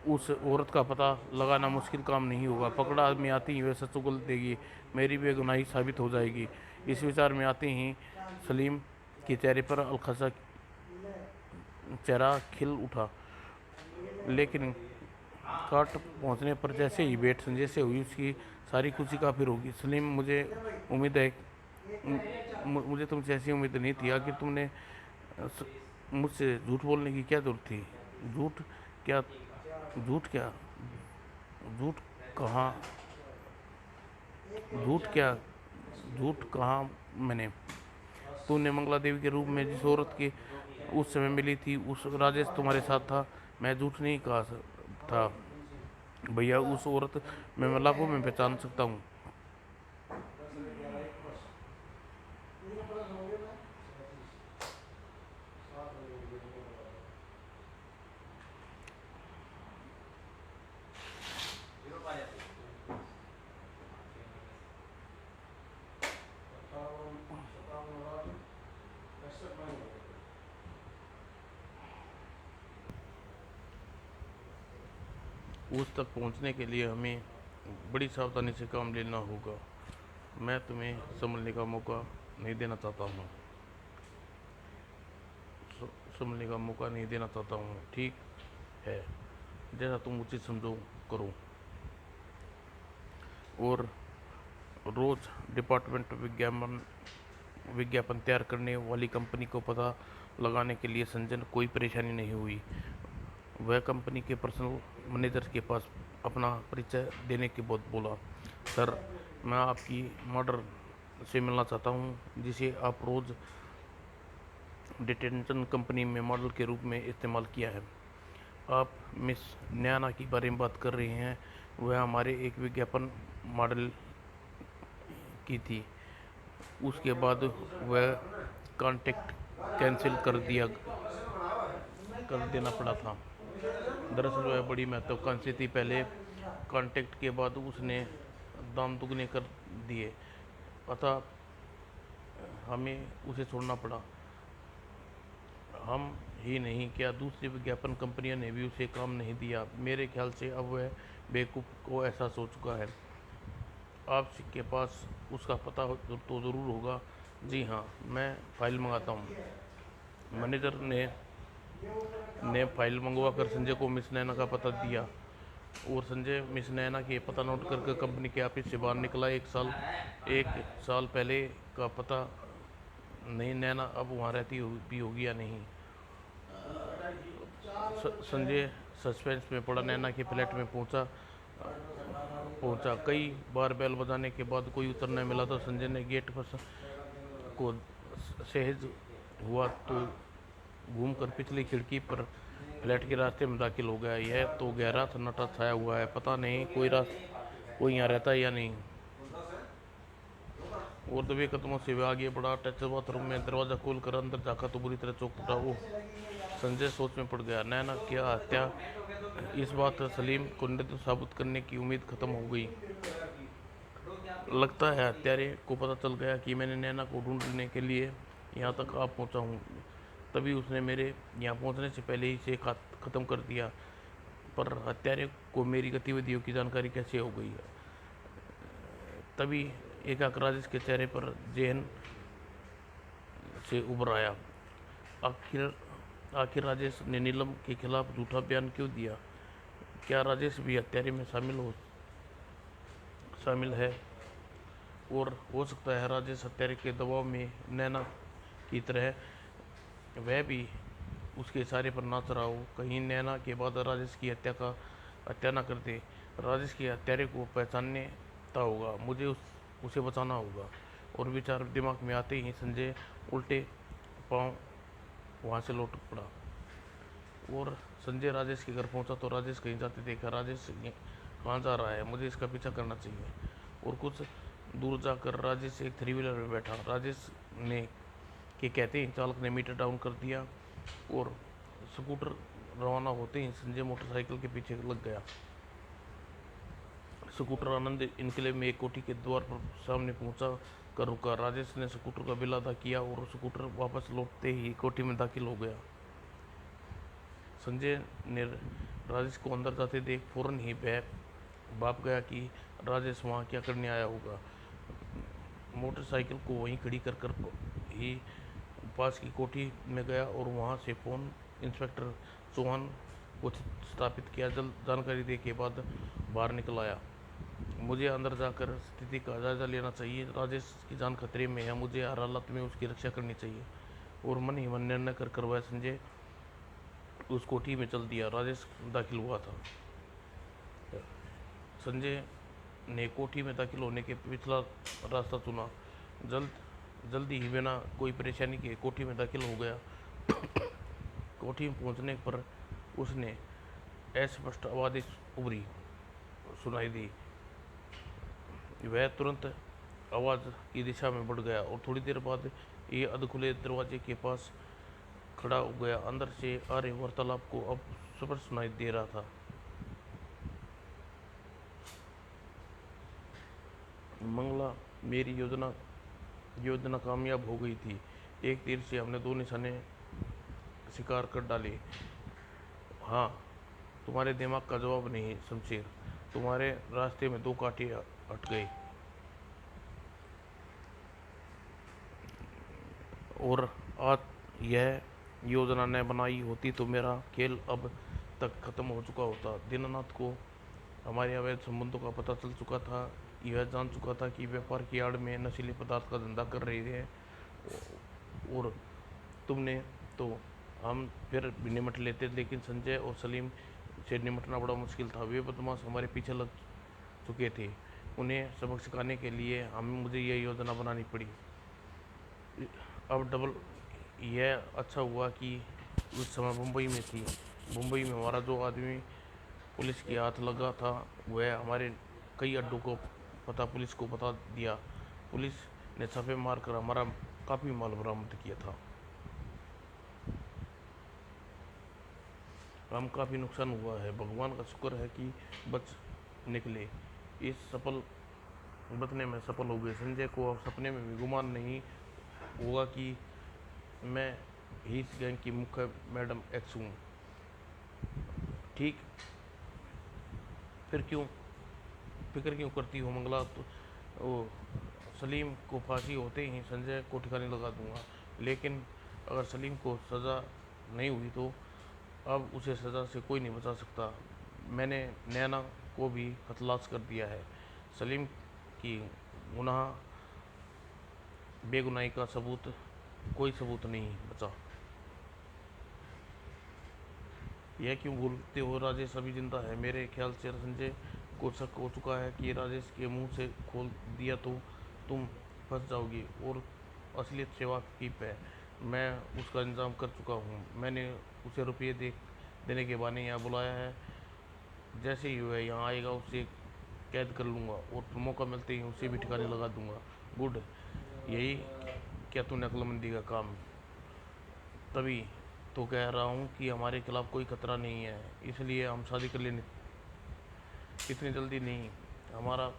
उस औरत का पता लगाना मुश्किल काम नहीं होगा। पकड़ा आदमी आती ही वह सच उगल देगी, मेरी बेगुनाही साबित हो जाएगी। इस विचार में आते ही सलीम के चेहरे पर अलखसा चेहरा खिल उठा। लेकिन काट पहुंचने पर जैसे ही भेंट संजय से हुई उसकी सारी खुशी काफिर होगी। सलीम, उम्मीद है मुझे तुमसे ऐसी उम्मीद नहीं थी। आखिर तुमने मुझसे झूठ बोलने की क्या जरूरत थी? झूठ क्या? झूठ क्या? झूठ कहाँ? झूठ क्या? झूठ कहाँ? मैंने तूने मंगला देवी के रूप में जिस औरत की उस समय मिली थी, उस राजेश तुम्हारे साथ था। मैं झूठ नहीं कहा था भैया। उस औरत मैं लाखों में पहचान सकता हूँ। उस तक पहुँचने के लिए हमें बड़ी सावधानी से काम लेना होगा। मैं तुम्हें संभलने का मौका नहीं देना चाहता हूँ। संभलने का मौका नहीं देना चाहता हूँ, ठीक है? जैसा तुम उचित समझो करो। और रोज डिपार्टमेंट विज्ञापन तैयार करने वाली कंपनी को पता लगाने के लिए संजय को कोई परेशानी नहीं हुई। वह कंपनी के पर्सनल मैनेजर के पास अपना परिचय देने के बाद बोला, सर, मैं आपकी मॉडल से मिलना चाहता हूँ जिसे आप रोज डिटेंशन कंपनी में मॉडल के रूप में इस्तेमाल किया है। आप मिस नैना की बारे में बात कर रहे हैं। वह हमारे एक विज्ञापन मॉडल की थी। उसके बाद वह कॉन्टेक्ट कैंसिल कर देना पड़ा था। दरअसल वह बड़ी महत्वाकांक्षी थी। पहले कॉन्टेक्ट के बाद उसने दाम दुगने कर दिए, अतः हमें उसे छोड़ना पड़ा। हम ही नहीं, क्या दूसरी विज्ञापन कंपनियों ने भी उसे काम नहीं दिया? मेरे ख्याल से अब वह बेवकूफ़ को एहसास हो चुका है। आपके पास उसका पता तो ज़रूर होगा। जी हाँ, मैं फाइल मंगाता हूँ। मैनेजर ने फाइल मंगवा कर संजय को मिस नैना का पता दिया और संजय मिस नैना के पता नोट करके कंपनी के ऑफिस से बाहर निकला। एक साल पहले का पता नहीं, नैना अब वहाँ रहती भी होगी या नहीं। संजय सस्पेंस में पड़ा नैना के फ्लैट में पहुंचा। कई बार बेल बजाने के बाद कोई उत्तर न मिला तो संजय ने गेट पर को सहज हुआ तो घूमकर पिछली खिड़की पर फ्लैट के रास्ते में दाखिल हो गया। यह तो गहरा सन्नाटा छाया हुआ है, पता नहीं कोई यहाँ रहता है या नहीं। और दबे कदमों से वह आगे बढ़ा। टच बाथरूम में दरवाजा खोलकर अंदर झाँका तो बुरी तरह चौंक उठा। ओह! संजय सोच में पड़ गया। नैना क्या हत्या? इस बात सलीम को निर्दोष साबित करने की उम्मीद खत्म हो गई। लगता है हत्यारे को पता चल गया कि मैंने नैना को ढूंढने के लिए यहाँ तक आ पहुँचा हूँ। तभी उसने मेरे यहाँ पहुँचने से पहले ही इसे खत्म कर दिया। पर हत्यारे को मेरी गतिविधियों की जानकारी कैसे हो गई है। तभी एकाएक राजेश के चेहरे पर जेहन से उभर आया। आखिर आखिर राजेश ने नीलम के खिलाफ झूठा बयान क्यों दिया? क्या राजेश भी हत्यारे में शामिल है? और हो सकता है राजेश हत्यारे के दबाव में नैना की तरह वह भी उसके इशारे पर नाच रहा हो। कहीं नैना के बाद राजेश की हत्या न कर दे। राजेश के हत्यारे को पहचानता होगा, मुझे उसे बचाना होगा। और विचार दिमाग में आते ही संजय उल्टे पांव वहां से लौट पड़ा। और संजय राजेश के घर पहुंचा तो राजेश कहीं जाते देखा। राजेश कहाँ जा रहा है? मुझे इसका पीछा करना चाहिए। और कुछ दूर जाकर राजेश एक थ्री व्हीलर में बैठा। राजेश ने के कहते ही चालक ने मीटर डाउन कर दिया और स्कूटर रवाना होते ही संजय मोटरसाइकिल के पीछे लग गया। स्कूटर आनंद इनकलेव में एक कोठी के द्वार पर सामने पहुंचा कर रुका। राजेश ने स्कूटर का बिल अदा किया और स्कूटर वापस लौटते ही कोठी में दाखिल हो गया। संजय ने राजेश को अंदर जाते देख फौरन ही भाप गया कि राजेश वहाँ क्या करने आया होगा। मोटरसाइकिल को वहीं खड़ी कर ही पास की कोठी में गया और वहाँ से फोन इंस्पेक्टर चौहान को स्थापित किया। जल्द जानकारी दे के बाद बाहर निकल आया। मुझे अंदर जाकर स्थिति का जायजा लेना चाहिए। राजेश की जान खतरे में है, मुझे हर हालत में उसकी रक्षा करनी चाहिए। और मन ही मन निर्णय कर वह संजय उस कोठी में चल दिया। राजेश दाखिल हुआ था। संजय ने कोठी में दाखिल होने के पिछला रास्ता चुना। जल्दी ही बिना कोई परेशानी के कोठी में दाखिल हो गया। कोठी में पहुंचने पर उसने अस्पष्ट आवाज़ें सुनाई दी। वह तुरंत आवाज़ की दिशा में बढ़ गया और थोड़ी देर बाद ये अधखुले दरवाजे के पास खड़ा हो गया। अंदर से आ रहे वार्तालाप को अब स्पष्ट सुनाई दे रहा था। मंगला, मेरी योजना कामयाब हो गई थी। एक तीर से हमने दो निशाने शिकार कर डाले। हाँ, तुम्हारे दिमाग का जवाब नहीं शमशेर, तुम्हारे रास्ते में दो कांटे हट गए। और आज यह योजना न बनाई होती तो मेरा खेल अब तक खत्म हो चुका होता। दीनानाथ को हमारे अवैध संबंधों का पता चल चुका था। यह जान चुका था कि व्यापार की आड़ में नशीले पदार्थ का धंधा कर रहे हैं। और तुमने तो हम फिर भी निमट लेते, लेकिन संजय और सलीम से निमटना बड़ा मुश्किल था। वे बदमाश हमारे पीछे लग चुके थे। उन्हें सबक सिखाने के लिए मुझे यह योजना बनानी पड़ी। अब डबल यह अच्छा हुआ कि उस समय मुंबई में थी। मुंबई में हमारा जो आदमी पुलिस के हाथ लगा था वह हमारे कई अड्डों को पुलिस को बता दिया। पुलिस ने छापे मारकर हमारा काफ़ी माल बरामद किया था। हम काफ़ी नुकसान हुआ है। भगवान का शुक्र है कि बच निकले। इस बचने में सफल हो गए। संजय को अब सपने में भी गुमान नहीं होगा कि मैं ही इस गैंग की मुख्य मैडम एक्स हूँ। ठीक, फिर क्यों फिक्र क्यों करती हो मंगला? तो सलीम को फांसी होते ही संजय को ठिकाने लगा दूंगा। लेकिन अगर सलीम को सज़ा नहीं हुई तो अब उसे सज़ा से कोई नहीं बचा सकता। मैंने नैना को भी खलास कर दिया है। सलीम की बेगुनाही का कोई सबूत नहीं बचा। यह क्यों बोलते हो? राजेश अभी जिंदा है। मेरे ख्याल से संजय को शक हो चुका है कि राजेश के मुंह से खोल दिया तो तुम फंस जाओगी और असलियत से वाकिफ है। मैं उसका इंतजाम कर चुका हूँ। मैंने उसे रुपये देने के बहाने यहाँ बुलाया है। जैसे ही वह यहाँ आएगा उसे कैद कर लूँगा और मौका मिलते ही उसे भी ठिकाने लगा दूँगा। गुड, यही क्या तूने अक्लमंदी का काम? तभी तो कह रहा हूँ कि हमारे खिलाफ कोई खतरा नहीं है, इसलिए हम शादी कर लेने। इतनी जल्दी नहीं। हमारा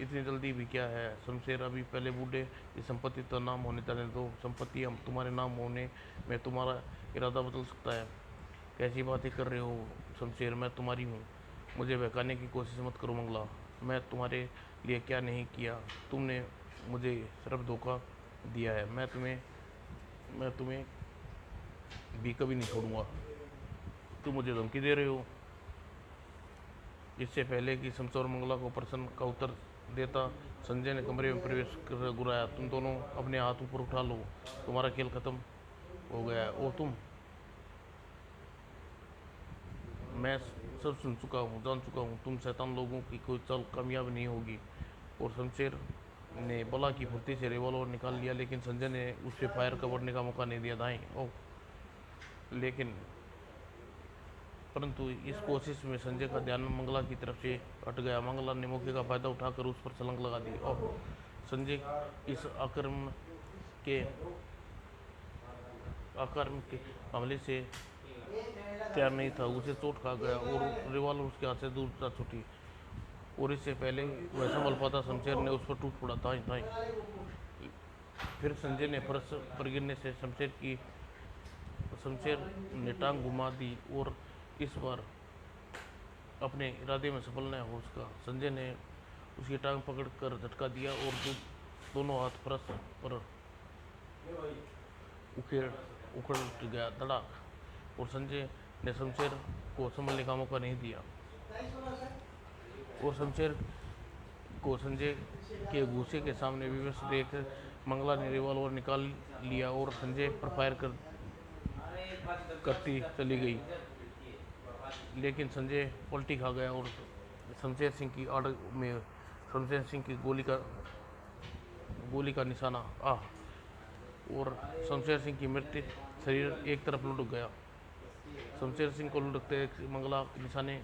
इतनी जल्दी भी क्या है शमशेर? अभी पहले बूढ़े की संपत्ति तो नाम होने जाने दो। संपत्ति हम तुम्हारे नाम होने में तुम्हारा इरादा बदल सकता है। कैसी बातें कर रहे हो शमशेर, मैं तुम्हारी हूँ। मुझे बहकाने की कोशिश मत करो मंगला। मैं तुम्हारे लिए क्या नहीं किया। तुमने मुझे सिर्फ धोखा दिया है। मैं तुम्हें भी कभी नहीं छोड़ूंगा। तुम मुझे धमकी दे रहे हो। इससे पहले कि शमशेर और मंगला को प्रश्न का उत्तर देता, संजय ने कमरे में प्रवेश कर गुर्राया, तुम दोनों अपने हाथ ऊपर उठा लो। तुम्हारा खेल खत्म हो गया है। ओ तुम, मैं सब सुन चुका हूँ, जान चुका हूँ। तुम शैतान लोगों की कोई चाल कामयाब नहीं होगी। और शमशेर ने बला की फुर्ती से रिवॉल्वर निकाल लिया, लेकिन संजय ने उसे फायर करने का मौका नहीं दिया। दाएं। ओह, लेकिन परंतु इस कोशिश में संजय का ध्यान मंगला की तरफ से हट गया। मंगला ने मौके का फायदा उठाकर उस पर छलांग लगा दी। ओह, संजय इस के आक्रमण के हमले से तैयार नहीं था। उसे चोट खा गया और रिवॉल्वर उसके हाथ से दूर जा छूटी। और इससे पहले वह संभल पाता, शमशेर ने उस पर टूट पड़ा। दाएं दाएं। फिर संजय ने फर्श पर गिरने से शमशेर ने टांग घुमा दी और इस बार अपने इरादे में सफल न हो सका। संजय ने उसकी टांग पकड़ कर झटका दिया और दोनों हाथ फर्श पर उखेड़ उखड़ गया। धड़ाक। और संजय ने शमशेर को संभलने का मौका नहीं दिया। और शमशेर को संजय के घूंसे के सामने विवश देख मंगला ने रिवॉल्वर निकाल लिया और संजय पर फायर करती चली गई। लेकिन संजय पलटी खा गया और शमशेर सिंह की आड़ में शमशेर सिंह की गोली का निशाना और शमशेर सिंह की मृत शरीर एक तरफ लुढ़क गया। शमशेर सिंह को लुढ़कते मंगला निशाने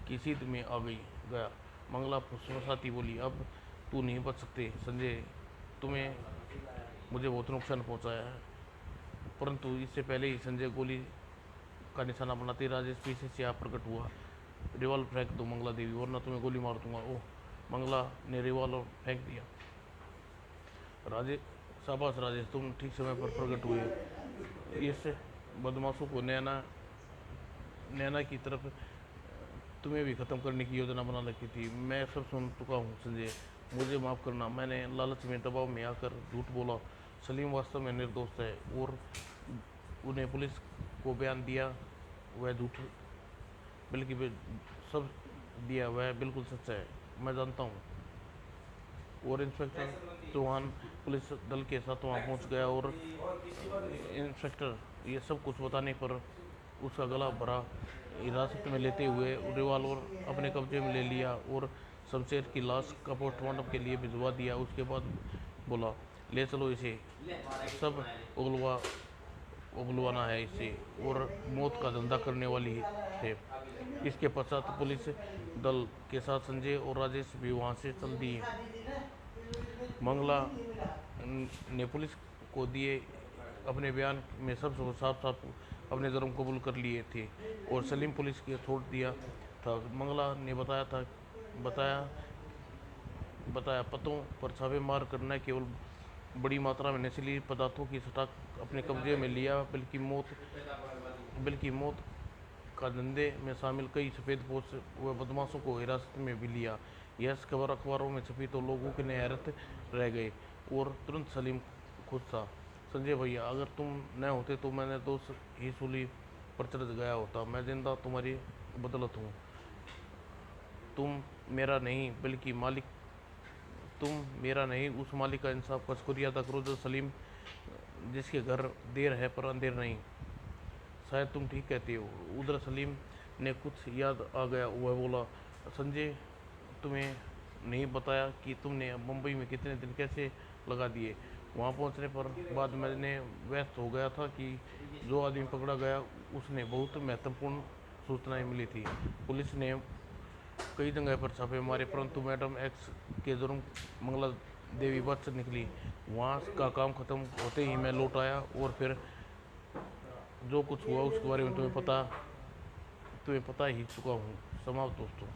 की सीध में आ गया। मंगला फुसफुसाती बोली, अब तू नहीं बच सकते संजय, तुम्हें मुझे बहुत नुकसान पहुंचाया है। परंतु इससे पहले ही संजय गोली का निशाना बनाते राजेश पीछे से आप प्रकट हुआ। रिवॉल्वर फेंक दो मंगला देवी, वरना तुम्हें गोली मार दूंगा। ओह, मंगला ने रिवॉल्वर फेंक दिया। राजेश, शाबाश राजेश, तुम ठीक समय पर प्रकट हुए। इस बदमाशों को नैना की तरफ तुम्हें भी खत्म करने की योजना बना रखी थी। मैं सब सुन चुका हूँ संजय, मुझे माफ़ करना। मैंने लालच में दबाव में आकर झूठ बोला। सलीम वास्तव में निर्दोष है और उन्हें पुलिस को बयान दिया वह झूठ बल्कि सब दिया वह बिल्कुल सच्चा है, मैं जानता हूँ। और इंस्पेक्टर चौहान पुलिस दल के साथ वहाँ पहुँच गया और इंस्पेक्टर ये सब कुछ बताने पर उसका गला भरा। हिरासत में लेते हुए रिवॉल्वर अपने कब्जे में ले लिया और शमशेर की लाश का पोस्टमार्टम के लिए भिजवा दिया। उसके बाद बोला, ले चलो इसे, सब उगलवाना है इसे और मौत का धंधा करने वाली है। इसके पश्चात पुलिस दल के साथ संजय और राजेश भी वहाँ से चल दिए। मंगला ने पुलिस को दिए अपने बयान में सब साफ साफ अपने जुर्म कबूल कर लिए थे और सलीम पुलिस के छोड़ दिया था। मंगला ने बताया पतों पर छापेमार करना केवल बड़ी मात्रा में नशीली पदार्थों की स्टॉक अपने कब्जे में लिया, बल्कि मौत का धंधे में शामिल कई सफ़ेदपोश व बदमाशों को हिरासत में भी लिया। यह खबर अखबारों में छपी तो लोगों के हैरत रह गए और तुरंत सलीम खुश था। संजय भैया, अगर तुम न होते तो मैंने दोष ही सूली पर चढ़ गया होता। मैं जिंदा तुम्हारी बदौलत हूँ। तुम मेरा नहीं उस मालिक का इंसाफ का शुक्रिया अदा करो जो सलीम जिसके घर देर है पर अंधेर नहीं। शायद तुम ठीक कहते हो। उधर सलीम ने कुछ याद आ गया। वह बोला, संजय, तुम्हें नहीं बताया कि तुमने मुंबई में कितने दिन कैसे लगा दिए। वहाँ पहुँचने पर बाद मैंने व्यस्त हो गया था कि जो आदमी पकड़ा गया उसने बहुत महत्वपूर्ण सूचनाएं मिली थी। पुलिस ने कई जगह पर छापे मारे परंतु मैडम एक्स के जुर्म मंगला देवी बच निकली। वहाँ का काम खत्म होते ही मैं लौट आया और फिर जो कुछ हुआ उसके बारे में तुम्हें पता ही चुका हूँ। समाप्त दोस्तों।